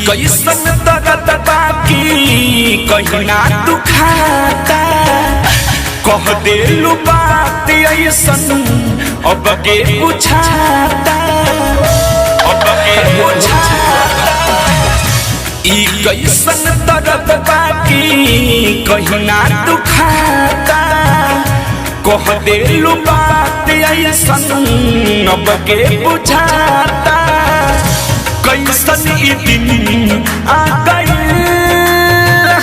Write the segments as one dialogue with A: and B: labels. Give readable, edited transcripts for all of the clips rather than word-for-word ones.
A: कैसन दर्द बाकी कहीं ना दुखाता, कह देलू बात ऐसन अब के बुझाता, अब के बुझाता। ई कैसन दर्द बाकी कहीं ना दुखाता, कह देलू बात ऐसन अब के बुझाता। कैसन ई दिन आ गइल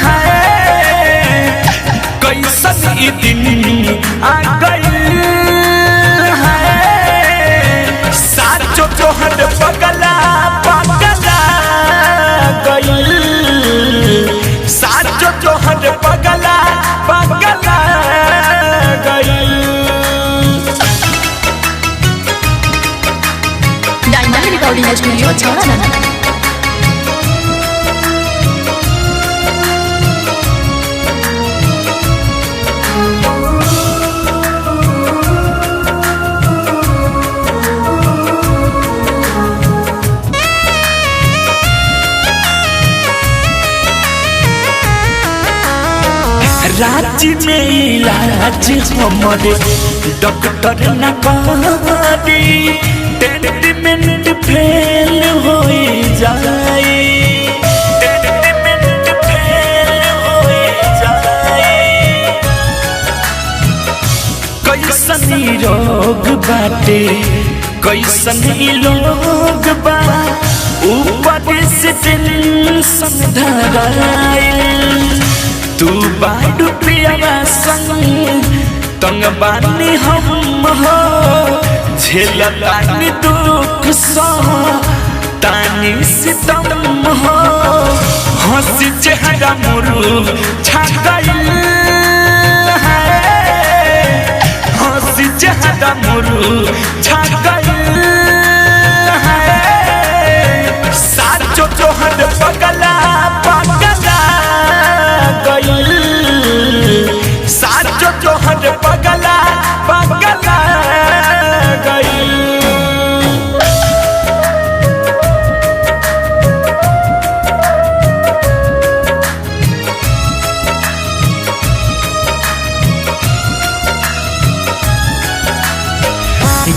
A: है, कैसन ई दिन आ गइल है, साचो तोहर पगला पगला गइल, साचो तोहर पगला पगला गइल।
B: डायमंड रिकॉर्डिंग स्टूडियो छौड़ा।
A: राज्य में इलाज हमारे डॉक्टर न करी, ट्रीटमेंट फेल हो जाए, ट्रीटमेंट फेल हो जाए। कैसन रोग बाटे कैसन लोग बा, ऊपर से टेंशन धराइल। तू बाडू पियावा संग तंग बानी हम हो, झेलतानी दुख सो तानी सितम हो। हंसी चेहरा मुरू छा गइल है, हंसी चेहरा मुरू छा गइल है, साचो तोहर पगला पगला गइल, साचो तोहर पगला पगला गइल।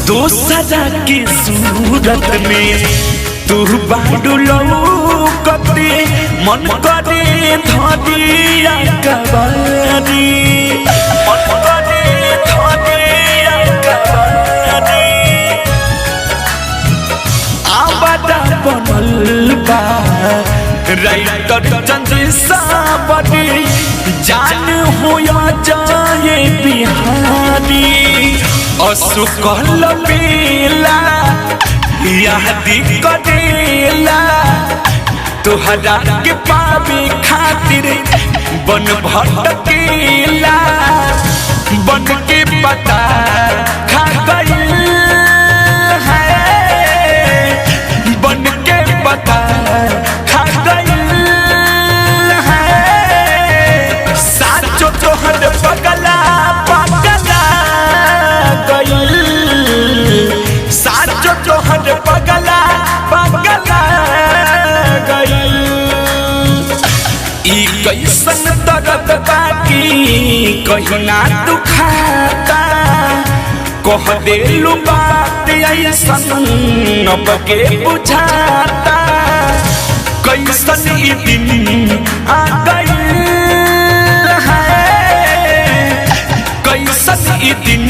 A: दोसरा की सूरत में तू बाडू लौकते, मन करे धरिया कबारी, मन करे धरिया कबारी। आवादा बनल बा राइटर चंद्र साबरी, जान होया जाए बिहारी। असुकल बेला यादी करेला, तुहरा के पावे खातिर बन भटकेला, बन के पता खा गइल है, बन के पता खा गइल है, साचो तोहर पगला पगला गइल, साचो तोहर पगला पगला गइल। ई कैसन दर्द बाकी कहीं ना दुखाता, कह देलू बात ऐसन अब के बुझाता। कैसन ई दिन आ गइल है, कैसन ई दिन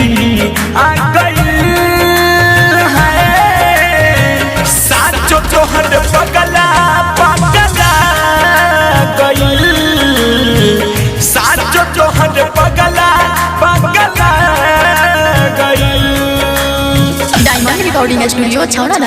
A: आ गइल है, साचो तोहर पगला पगला गइल, साचो तोहर पगला पगला गइल।
B: डायमंड रिकॉर्डिंग स्टूडियो छौड़ा।